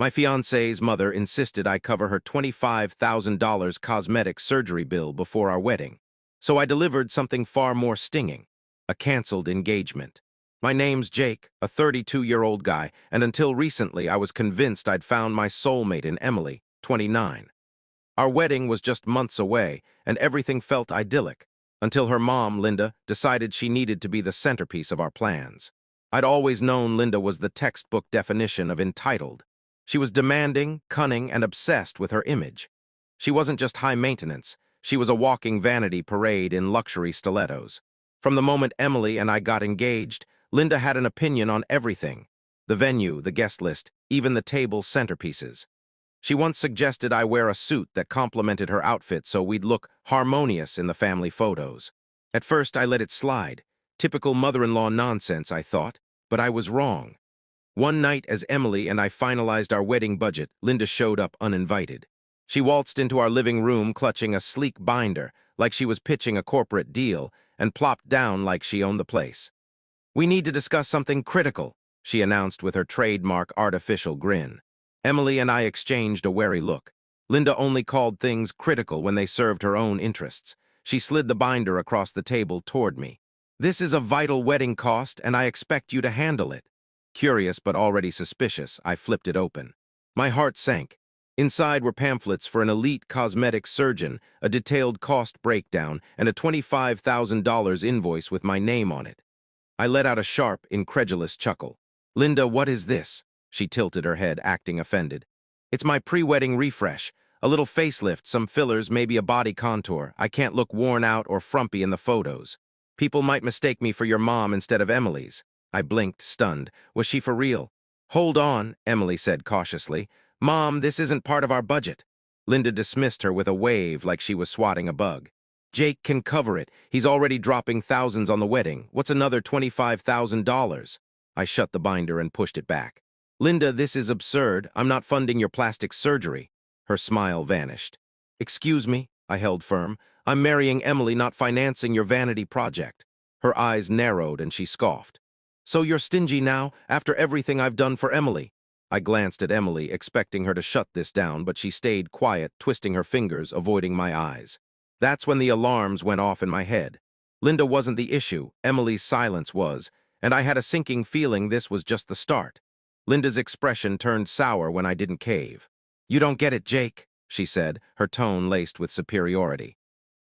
My fiancée's mother insisted I cover her $25,000 cosmetic surgery bill before our wedding, so I delivered something far more stinging, a canceled engagement. My name's Jake, a 32-year-old guy, and until recently I was convinced I'd found my soulmate in Emily, 29. Our wedding was just months away, and everything felt idyllic, until her mom, Linda, decided she needed to be the centerpiece of our plans. I'd always known Linda was the textbook definition of entitled. She was demanding, cunning, and obsessed with her image. She wasn't just high maintenance, she was a walking vanity parade in luxury stilettos. From the moment Emily and I got engaged, Linda had an opinion on everything: the venue, the guest list, even the table centerpieces. She once suggested I wear a suit that complemented her outfit so we'd look harmonious in the family photos. At first, I let it slide. Typical mother-in-law nonsense, I thought, but I was wrong. One night, as Emily and I finalized our wedding budget, Linda showed up uninvited. She waltzed into our living room clutching a sleek binder, like she was pitching a corporate deal, and plopped down like she owned the place. "We need to discuss something critical," she announced with her trademark artificial grin. Emily and I exchanged a wary look. Linda only called things critical when they served her own interests. She slid the binder across the table toward me. "This is a vital wedding cost, and I expect you to handle it." Curious but already suspicious, I flipped it open. My heart sank. Inside were pamphlets for an elite cosmetic surgeon, a detailed cost breakdown, and a $25,000 invoice with my name on it. I let out a sharp, incredulous chuckle. "Linda, what is this?" She tilted her head, acting offended. "It's my pre-wedding refresh. A little facelift, some fillers, maybe a body contour. I can't look worn out or frumpy in the photos. People might mistake me for your mom instead of Emily's." I blinked, stunned. Was she for real? "Hold on," Emily said cautiously. "Mom, this isn't part of our budget." Linda dismissed her with a wave like she was swatting a bug. "Jake can cover it. He's already dropping thousands on the wedding. What's another $25,000? I shut the binder and pushed it back. "Linda, this is absurd. I'm not funding your plastic surgery." Her smile vanished. "Excuse me," I held firm. "I'm marrying Emily, not financing your vanity project." Her eyes narrowed and she scoffed. "So you're stingy now, after everything I've done for Emily?" I glanced at Emily, expecting her to shut this down, but she stayed quiet, twisting her fingers, avoiding my eyes. That's when the alarms went off in my head. Linda wasn't the issue, Emily's silence was, and I had a sinking feeling this was just the start. Linda's expression turned sour when I didn't cave. "You don't get it, Jake," she said, her tone laced with superiority.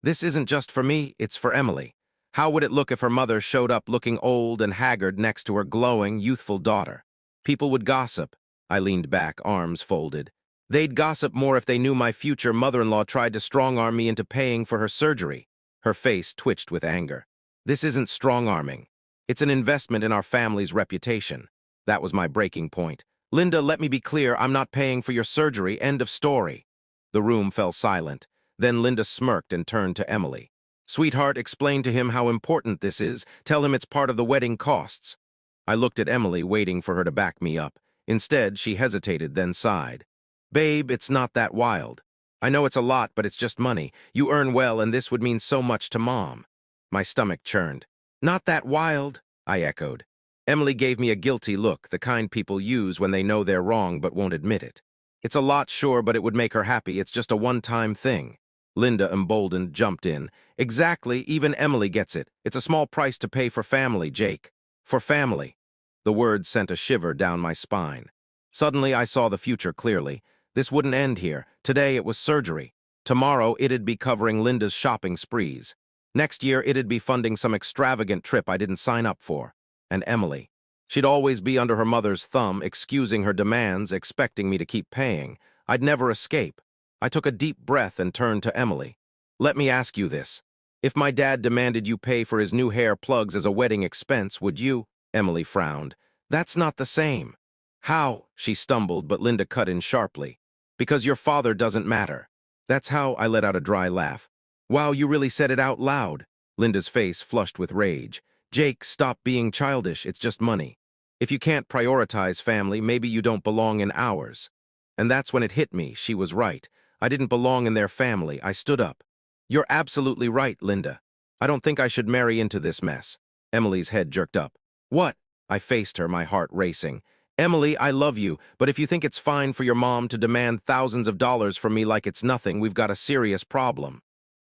"This isn't just for me, it's for Emily. How would it look if her mother showed up looking old and haggard next to her glowing, youthful daughter? People would gossip." I leaned back, arms folded. "They'd gossip more if they knew my future mother-in-law tried to strong-arm me into paying for her surgery." Her face twitched with anger. "This isn't strong-arming. It's an investment in our family's reputation." That was my breaking point. "Linda, let me be clear, I'm not paying for your surgery, end of story." The room fell silent. Then Linda smirked and turned to Emily. "Sweetheart, explain to him how important this is. Tell him it's part of the wedding costs." I looked at Emily, waiting for her to back me up. Instead, she hesitated, then sighed. "Babe, it's not that wild. I know it's a lot, but it's just money. You earn well, and this would mean so much to Mom." My stomach churned. "Not that wild," I echoed. Emily gave me a guilty look, the kind people use when they know they're wrong but won't admit it. "It's a lot, sure, but it would make her happy. It's just a one-time thing." Linda, emboldened, jumped in. "Exactly, even Emily gets it. It's a small price to pay for family, Jake. For family." The words sent a shiver down my spine. Suddenly, I saw the future clearly. This wouldn't end here. Today, it was surgery. Tomorrow, it'd be covering Linda's shopping sprees. Next year, it'd be funding some extravagant trip I didn't sign up for. And Emily. She'd always be under her mother's thumb, excusing her demands, expecting me to keep paying. I'd never escape. I took a deep breath and turned to Emily. "Let me ask you this. If my dad demanded you pay for his new hair plugs as a wedding expense, would you?" Emily frowned. "That's not the same." "How?" She stumbled, but Linda cut in sharply. "Because your father doesn't matter." "That's how," I let out a dry laugh. "Wow, you really said it out loud." Linda's face flushed with rage. "Jake, stop being childish, it's just money. If you can't prioritize family, maybe you don't belong in ours." And that's when it hit me, she was right. I didn't belong in their family. I stood up. "You're absolutely right, Linda. I don't think I should marry into this mess." Emily's head jerked up. "What?" I faced her, my heart racing. Emily, I love you, but if you think it's fine for your mom to demand thousands of dollars from me like it's nothing, we've got a serious problem.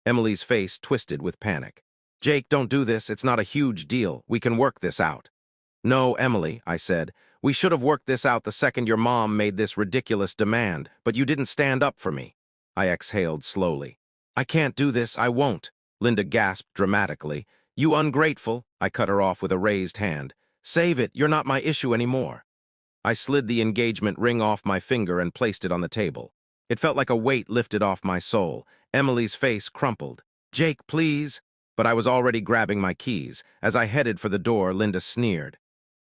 Emily's face twisted with panic. Jake, don't do this. It's not a huge deal. We can work this out. No, Emily, I said. We should have worked this out the second your mom made this ridiculous demand, but you didn't stand up for me. I exhaled slowly. I can't do this. I won't. Linda gasped dramatically. You ungrateful. I cut her off with a raised hand. Save it. You're not my issue anymore. I slid the engagement ring off my finger and placed it on the table. It felt like a weight lifted off my soul. Emily's face crumpled. Jake, please. But I was already grabbing my keys. As I headed for the door, Linda sneered.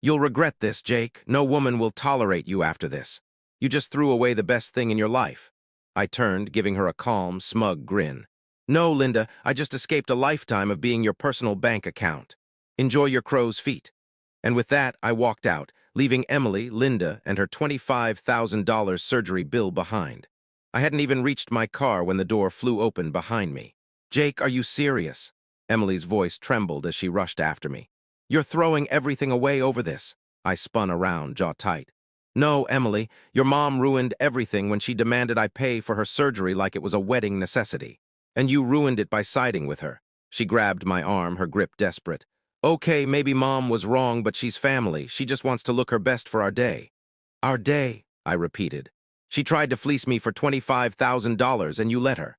You'll regret this, Jake. No woman will tolerate you after this. You just threw away the best thing in your life. I turned, giving her a calm, smug grin. No, Linda, I just escaped a lifetime of being your personal bank account. Enjoy your crow's feet. And with that, I walked out, leaving Emily, Linda, and her $25,000 surgery bill behind. I hadn't even reached my car when the door flew open behind me. Jake, are you serious? Emily's voice trembled as she rushed after me. You're throwing everything away over this. I spun around, jaw tight. No, Emily, your mom ruined everything when she demanded I pay for her surgery like it was a wedding necessity. And you ruined it by siding with her. She grabbed my arm, her grip desperate. Okay, maybe mom was wrong, but she's family. She just wants to look her best for our day. Our day, I repeated. She tried to fleece me for $25,000 and you let her.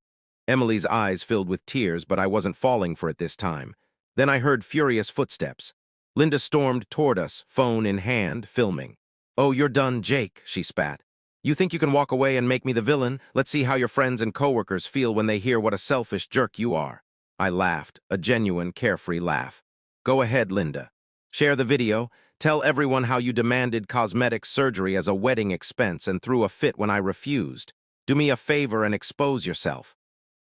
Emily's eyes filled with tears, but I wasn't falling for it this time. Then I heard furious footsteps. Linda stormed toward us, phone in hand, filming. Oh, you're done, Jake, she spat. You think you can walk away and make me the villain? Let's see how your friends and coworkers feel when they hear what a selfish jerk you are. I laughed, a genuine, carefree laugh. Go ahead, Linda. Share the video. Tell everyone how you demanded cosmetic surgery as a wedding expense and threw a fit when I refused. Do me a favor and expose yourself.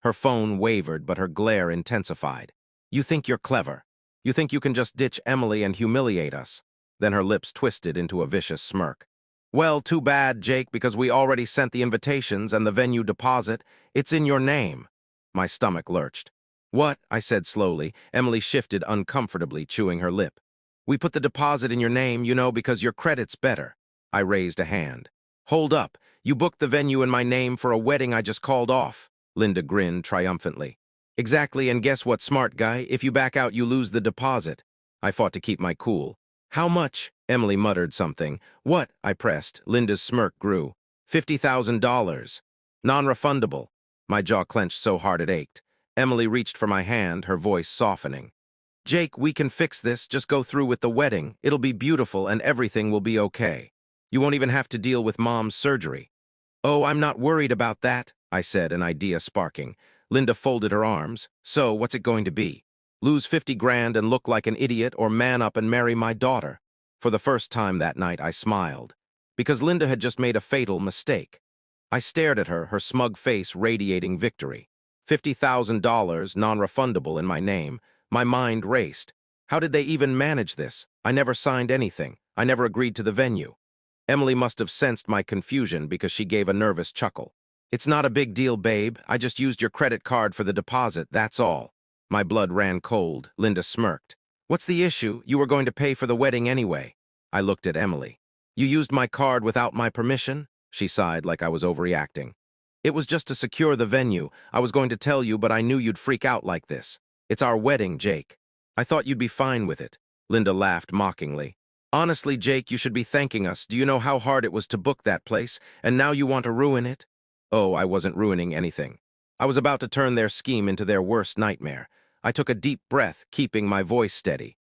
Her phone wavered, but her glare intensified. You think you're clever. You think you can just ditch Emily and humiliate us. Then her lips twisted into a vicious smirk. Well, too bad, Jake, because we already sent the invitations and the venue deposit. It's in your name. My stomach lurched. What? I said slowly. Emily shifted uncomfortably, chewing her lip. We put the deposit in your name, you know, because your credit's better. I raised a hand. Hold up. You booked the venue in my name for a wedding I just called off. Linda grinned triumphantly. Exactly, and guess what, smart guy? If you back out, you lose the deposit. I fought to keep my cool. How much? Emily muttered something. What? I pressed. Linda's smirk grew. $50,000. Non-refundable. My jaw clenched so hard it ached. Emily reached for my hand, her voice softening. Jake, we can fix this. Just go through with the wedding. It'll be beautiful and everything will be okay. You won't even have to deal with mom's surgery. Oh, I'm not worried about that, I said, an idea sparking. Linda folded her arms. So, what's it going to be? Lose 50 grand and look like an idiot, or man up and marry my daughter? For the first time that night, I smiled. Because Linda had just made a fatal mistake. I stared at her, her smug face radiating victory. $50,000, non-refundable in my name. My mind raced. How did they even manage this? I never signed anything. I never agreed to the venue. Emily must have sensed my confusion because she gave a nervous chuckle. It's not a big deal, babe. I just used your credit card for the deposit, that's all. My blood ran cold. Linda smirked. What's the issue? You were going to pay for the wedding anyway. I looked at Emily. You used my card without my permission? She sighed like I was overreacting. It was just to secure the venue. I was going to tell you, but I knew you'd freak out like this. It's our wedding, Jake. I thought you'd be fine with it. Linda laughed mockingly. Honestly, Jake, you should be thanking us. Do you know how hard it was to book that place, and now you want to ruin it? Oh, I wasn't ruining anything. I was about to turn their scheme into their worst nightmare. I took a deep breath, keeping my voice steady.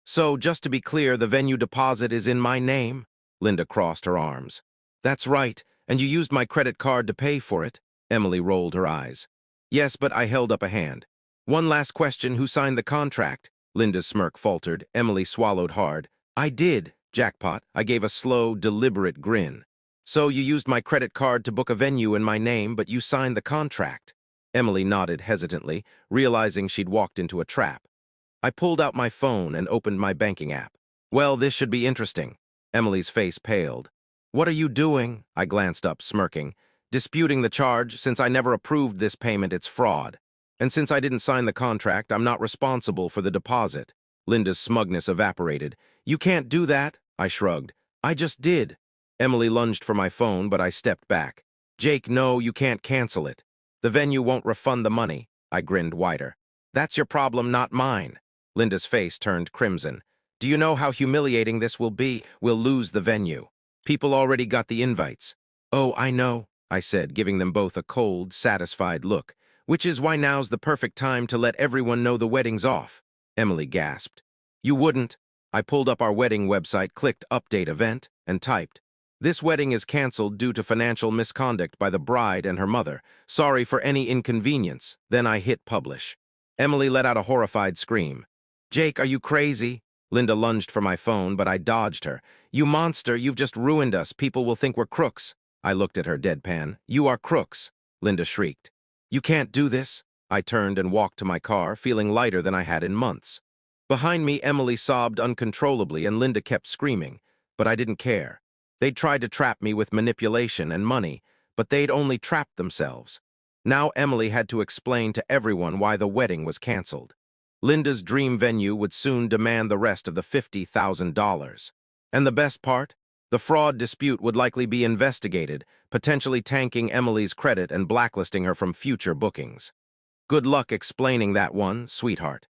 So, just to be clear, the venue deposit is in my name? Linda crossed her arms. That's right, and you used my credit card to pay for it? Emily rolled her eyes. Yes, but I held up a hand. One last question, who signed the contract? Linda's smirk faltered. Emily swallowed hard. I did. Jackpot. I gave a slow, deliberate grin. So you used my credit card to book a venue in my name, but you signed the contract. Emily nodded hesitantly, realizing she'd walked into a trap. I pulled out my phone and opened my banking app. Well, this should be interesting. Emily's face paled. What are you doing? I glanced up, smirking. Disputing the charge. Since I never approved this payment, it's fraud. And since I didn't sign the contract, I'm not responsible for the deposit. Linda's smugness evaporated. You can't do that, I shrugged. I just did. Emily lunged for my phone, but I stepped back. Jake, no, you can't cancel it. The venue won't refund the money. I grinned wider. That's your problem, not mine. Linda's face turned crimson. Do you know how humiliating this will be? We'll lose the venue. People already got the invites. Oh, I know, I said, giving them both a cold, satisfied look. Which is why now's the perfect time to let everyone know the wedding's off. Emily gasped. You wouldn't. I pulled up our wedding website, clicked Update Event, and typed, this wedding is canceled due to financial misconduct by the bride and her mother. Sorry for any inconvenience. Then I hit Publish. Emily let out a horrified scream. Jake, are you crazy? Linda lunged for my phone, but I dodged her. You monster, you've just ruined us. People will think we're crooks. I looked at her deadpan. You are crooks, Linda shrieked. You can't do this. I turned and walked to my car, feeling lighter than I had in months. Behind me, Emily sobbed uncontrollably and Linda kept screaming, but I didn't care. They'd tried to trap me with manipulation and money, but they'd only trapped themselves. Now Emily had to explain to everyone why the wedding was canceled. Linda's dream venue would soon demand the rest of the $50,000. And the best part? The fraud dispute would likely be investigated, potentially tanking Emily's credit and blacklisting her from future bookings. Good luck explaining that one, sweetheart.